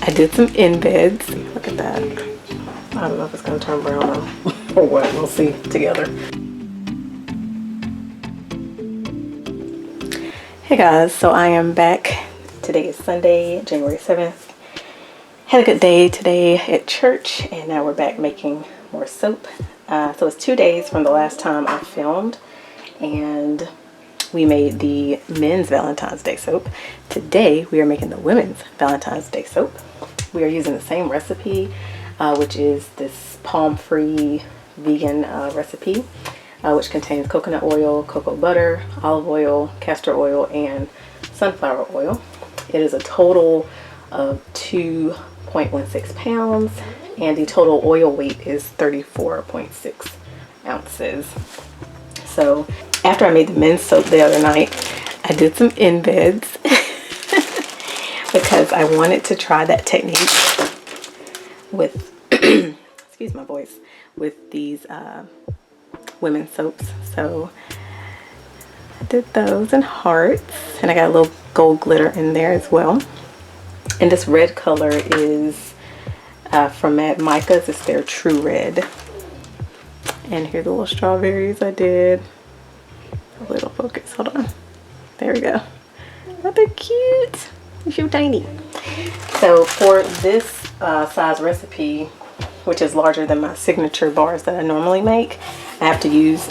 I did some embeds. Look at that. I don't know if it's gonna turn brown or what. We'll see together. Hey guys, so I am back. Today is Sunday, January 7th. Had a good day today at church, and now we're back making more soap. So it's 2 days from the last time I filmed, and we made the men's Valentine's Day soap. Today we are making the women's Valentine's Day soap. We are using the same recipe, which is this palm-free vegan recipe, which contains coconut oil, cocoa butter, olive oil, castor oil, and sunflower oil. It is a total of 2.16 pounds, and the total oil weight is 34.6 ounces. So after I made the men's soap the other night, I did some embeds because I wanted to try that technique with excuse my voice, with these women's soaps. So I did those in hearts, and I got a little gold glitter in there as well. And this red color is from Mad Micah's. It's their True Red. And here's the little strawberries I did. A little focus, hold on. There we go. Oh, they're cute. They're so tiny. So for this size recipe, which is larger than my signature bars that I normally make, I have to use,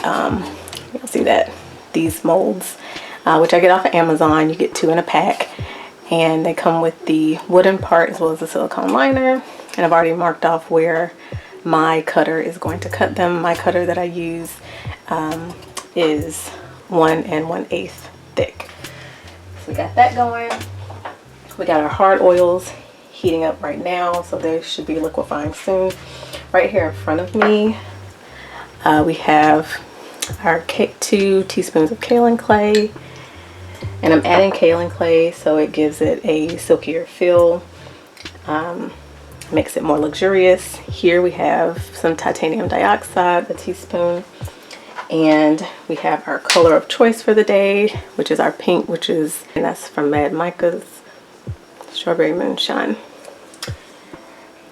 you'll see that, these molds, which I get off of Amazon. You get 2 in a pack, and they come with the wooden part as well as the silicone liner. And I've already marked off where my cutter is going to cut them. My cutter that I use is 1 1/8 thick. So we got that going. We got our hard oils heating up right now, so they should be liquefying soon. Right here in front of me, we have our 2 teaspoons of kaolin clay, and I'm adding kaolin clay so it gives it a silkier feel, makes it more luxurious. Here we have some titanium dioxide, a teaspoon, and we have our color of choice for the day, which is our pink, and that's from Mad Micah's Strawberry Moonshine.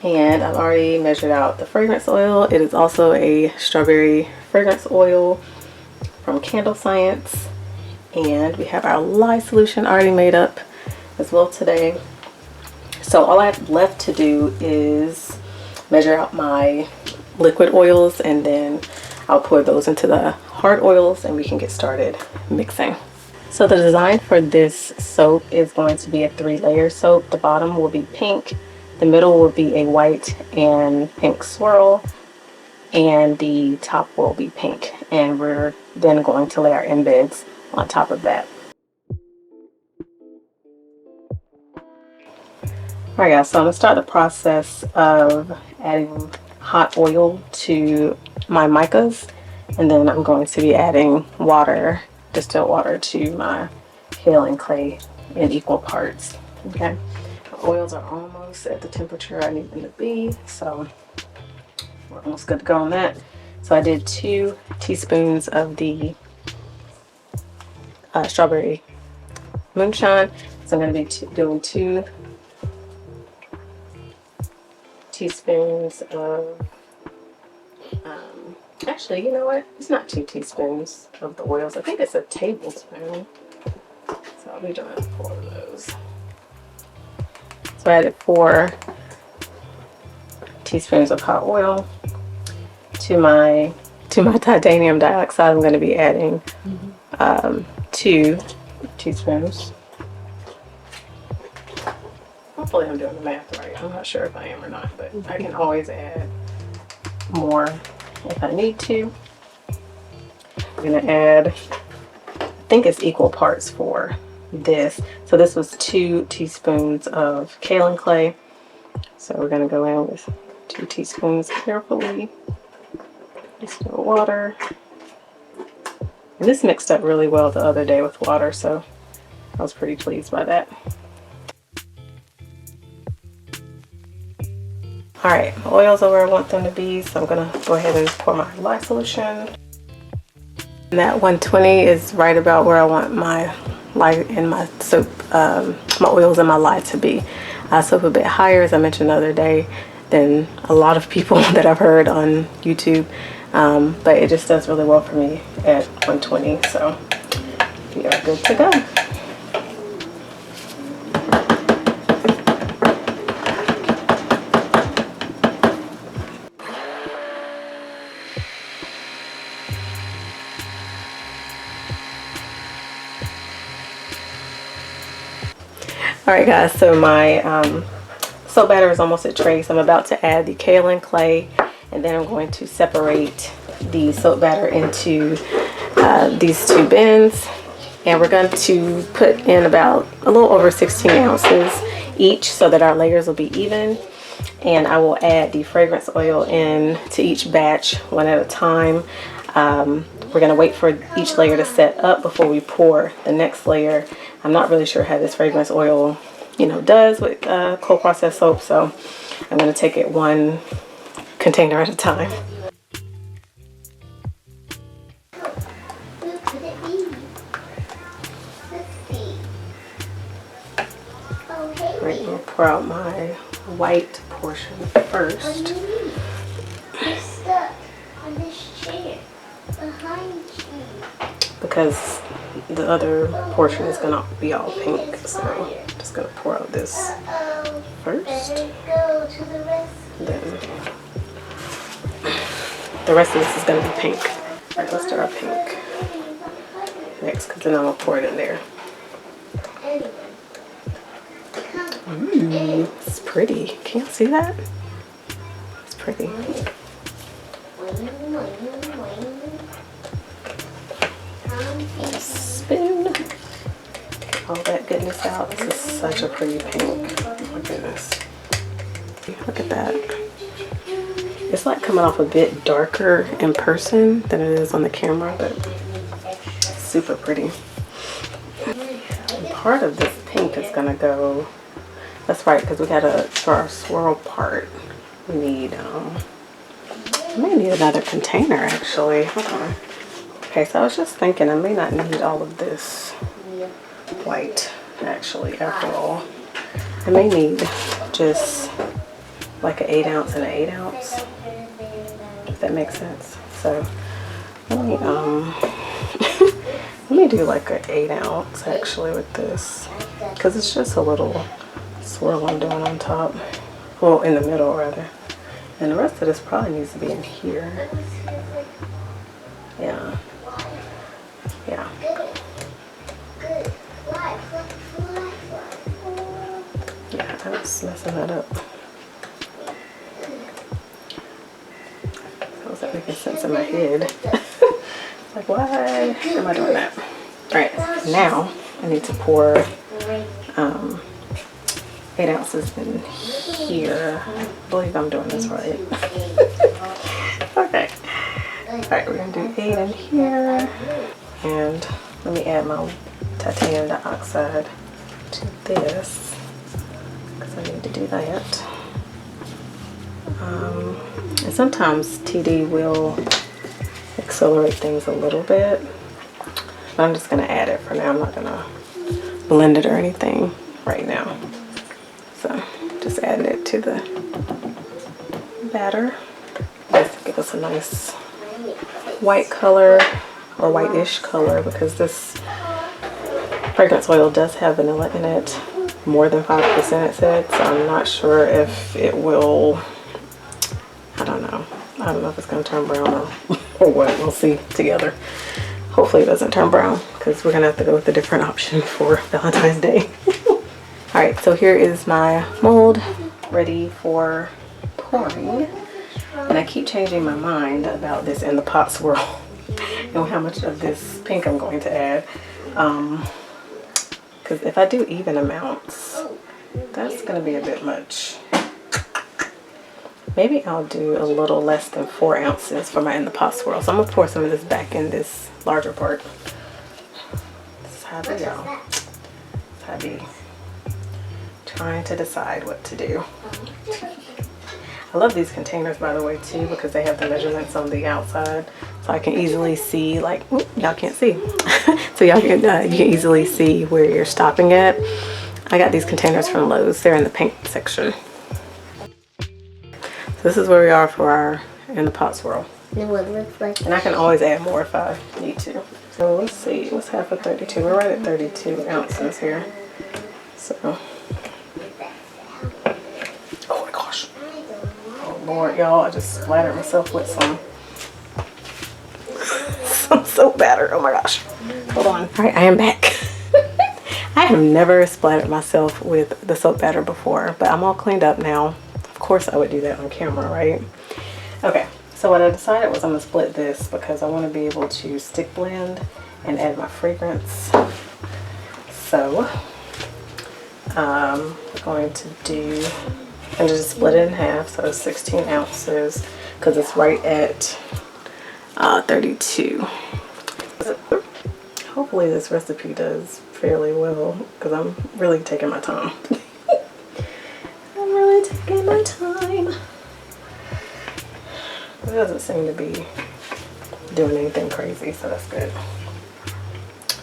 And I've already measured out the fragrance oil. It is also a strawberry fragrance oil from Candle Science. And we have our lye solution already made up as well today. So all I have left to do is measure out my liquid oils, and then I'll pour those into the hard oils and we can get started mixing. So the design for this soap is going to be a 3-layer soap. The bottom will be pink, the middle will be a white and pink swirl, and the top will be pink. And we're then going to lay our embeds on top of that. Alright guys, so I'm going to start the process of adding hot oil to my micas, and then I'm going to be adding water, distilled water, to my kaolin clay in equal parts. Okay, the oils are almost at the temperature I need them to be, so we're almost good to go on that. So I did 2 teaspoons of the strawberry moonshine, so I'm going to be doing 2 teaspoons of actually, you know what, it's not 2 teaspoons of the oils. I think it's a tablespoon, so I'll be doing 4 of those. So I added 4 teaspoons of hot oil. To my titanium dioxide, I'm going to be adding 2 teaspoons. Hopefully I'm doing the math right. I'm not sure if I am or not, but I can always add more if I need to. I'm going to add, I think it's equal parts for this. So this was 2 teaspoons of kaolin clay. So we're going to go in with 2 teaspoons carefully. Distilled water. And this mixed up really well the other day with water, so I was pretty pleased by that. Alright, my oils are where I want them to be, so I'm going to go ahead and pour my lye solution. And that 120 is right about where I want my lye and my soap, my oils and my lye to be. soap a bit higher, as I mentioned the other day, than a lot of people that I've heard on YouTube. But it just does really well for me at 120, so we are good to go. Alright guys, so my soap batter is almost at trace. I'm about to add the kaolin clay, and then I'm going to separate the soap batter into these 2 bins, and we're going to put in about a little over 16 ounces each so that our layers will be even. And I will add the fragrance oil in to each batch one at a time. We're going to wait for each layer to set up before we pour the next layer. I'm not really sure how this fragrance oil, you know, does with cold processed soap, so I'm going to take it one container at a time. Right, I'm going to pour out my white portion first. You're stuck on this chair behind you. Because the other portion is gonna be all pink, so I'm just gonna pour out this first. Then the rest of this is gonna be pink. Alright, let's do our pink next, because then I'm gonna pour it in there. Ooh, it's pretty. Can you see that? It's pretty. Spin all that goodness out. This is such a pretty pink. Oh my goodness. Look at that. It's like coming off a bit darker in person than it is on the camera, but it's super pretty. And part of this pink is gonna go, that's right, because we gotta, for our swirl part, we need, I may need another container actually. Hold on. Okay, so I was just thinking I may not need all of this white actually after all. I may need just like an 8 ounce and an 8 ounce, if that makes sense. So let me let me do like an 8 ounce actually with this, because it's just a little swirl I'm doing on top, well, in the middle rather, and the rest of this probably needs to be in here. Yeah. Yeah. Yeah, I was messing that up. That wasn't making sense in my head. Like, why am I doing that? Alright, now I need to pour 8 ounces in here. I believe I'm doing this right. Okay. Alright, we're going to do 8 in here. And let me add my titanium dioxide to this, because I need to do that. And sometimes TD will accelerate things a little bit, but I'm just going to add it for now. I'm not going to blend it or anything right now. So just adding it to the batter. This will give us a nice white color, or whitish color, because this fragrance oil does have vanilla in it, more than 5% it said, so I'm not sure if it will, I don't know if it's going to turn brown or what. We'll see together. Hopefully it doesn't turn brown, because we're going to have to go with a different option for Valentine's Day. Alright, so here is my mold ready for pouring, and I keep changing my mind about this in the pot swirl and how much of this pink I'm going to add, because if I do even amounts, that's going to be a bit much. Maybe I'll do a little less than 4 ounces for my in the pot swirl. So I'm going to pour some of this back in this larger part. It's heavy, y'all. It's heavy. Trying to decide what to do. I love these containers, by the way, too, because they have the measurements on the outside, so I can easily see, like, y'all can't see. So y'all can you can easily see where you're stopping at. I got these containers from Lowe's. They're in the pink section. So this is where we are for our in the pot swirl. It would look like. And I can always add more if I need to. So let's see, what's half of 32? We're right at 32 ounces here. So, oh my gosh. Oh Lord, y'all, I just splattered myself with some soap batter. Oh my gosh. Hold on. All right, I am back. I have never splattered myself with the soap batter before, but I'm all cleaned up now. Of course I would do that on camera, right? Okay, so what I decided was I'm gonna split this because I want to be able to stick blend and add my fragrance. So I'm going to do, and just split it in half, so it's 16 ounces because it's right at 32. Hopefully this recipe does fairly well because I'm really taking my time. I'm really taking my time. It doesn't seem to be doing anything crazy, so that's good.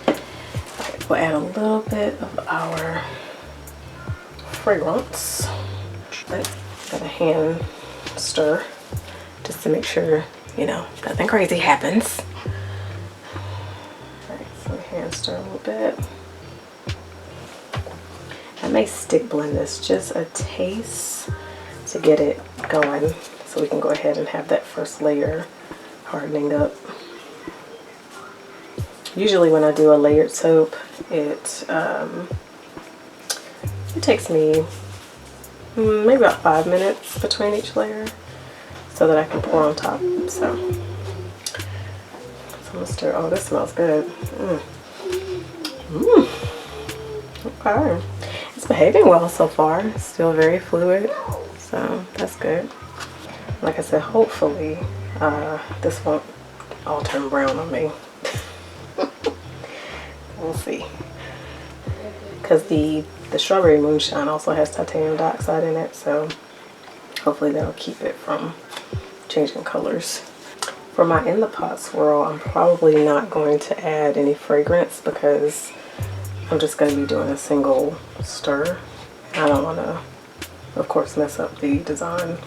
Okay, we'll add a little bit of our fragrance. Got a hand stir just to make sure, you know, nothing crazy happens. Alright, so hand stir a little bit. I may stick blend this just a taste to get it going so we can go ahead and have that first layer hardening up. Usually when I do a layered soap, it takes me maybe about 5 minutes between each layer so that I can pour on top. So I'm gonna stir. Oh, this smells good. Okay, it's behaving well so far. It's still very fluid, so that's good. Like I said, hopefully this won't all turn brown on me. We'll see. Because the strawberry moonshine also has titanium dioxide in it, so hopefully that'll keep it from changing colors. For my in the pot swirl, I'm probably not going to add any fragrance because I'm just going to be doing a single stir. I don't want to, of course, mess up the design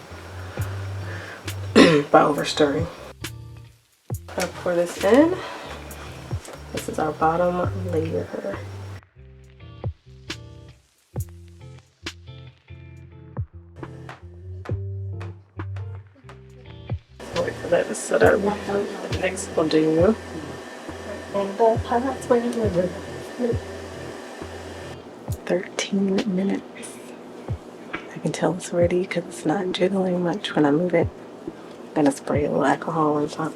by over stirring. I'll pour this in. This is our bottom layer. Wait for that to set up. Next we'll do the pot swirl. 13 minutes. I can tell it's ready because it's not jiggling much when I move it. I'm gonna spray a little alcohol on top.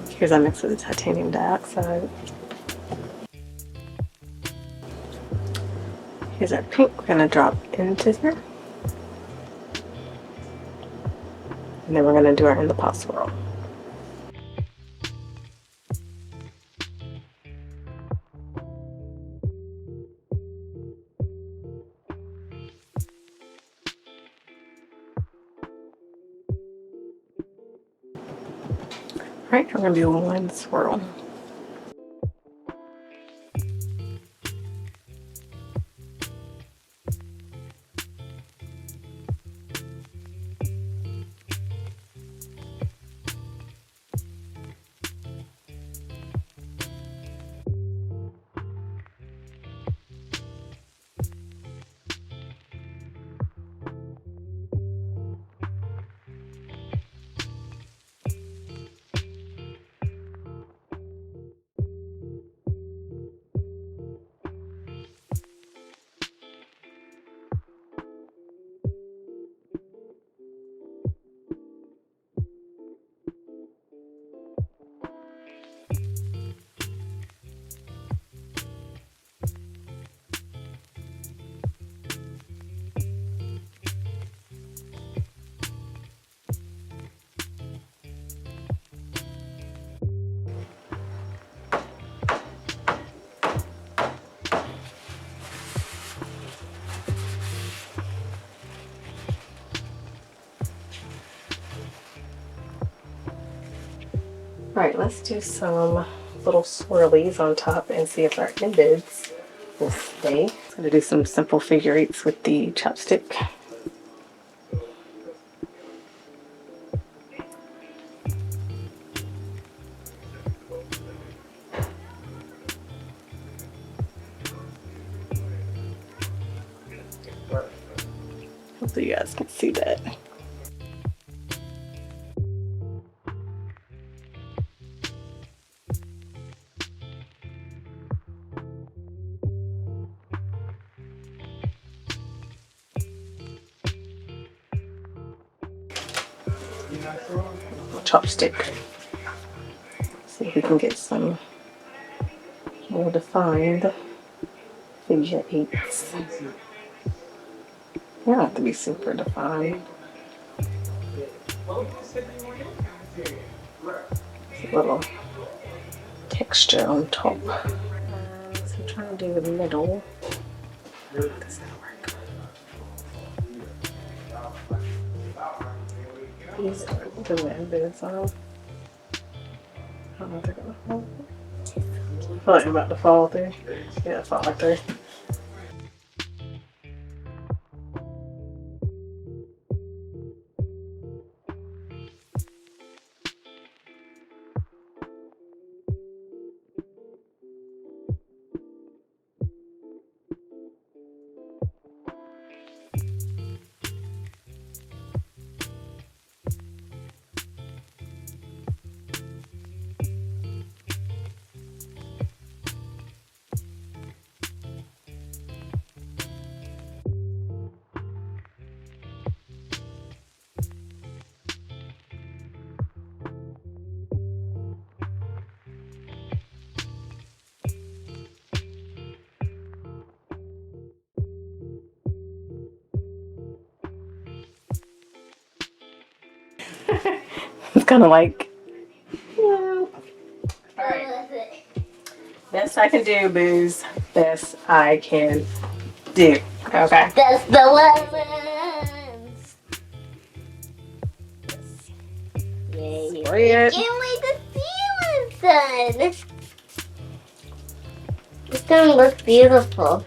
Here's our mix of the titanium dioxide. Here's our pink. We're gonna drop into here. And then we're gonna do our in the pot swirl. Alright, we're gonna do one swirl. Alright, let's do some little swirlies on top and see if our embeds will stay. I'm going to do some simple figure eights with the chopstick. Hopefully you guys can see that. Chopstick. See if we can get some more defined figure eights. They don't have to be super defined. A little texture on top. So I'm trying to do the middle. This gonna work. These are the embeds on. I don't know if they're gonna fall. I feel like they're about to fall through. Yeah, fall right through. It's kind of like, yeah. Alright. Best I can do, booze. Best I can do. Okay. That's the lemons. Yay. Spread. Can't wait to see what's done. It's gonna look beautiful.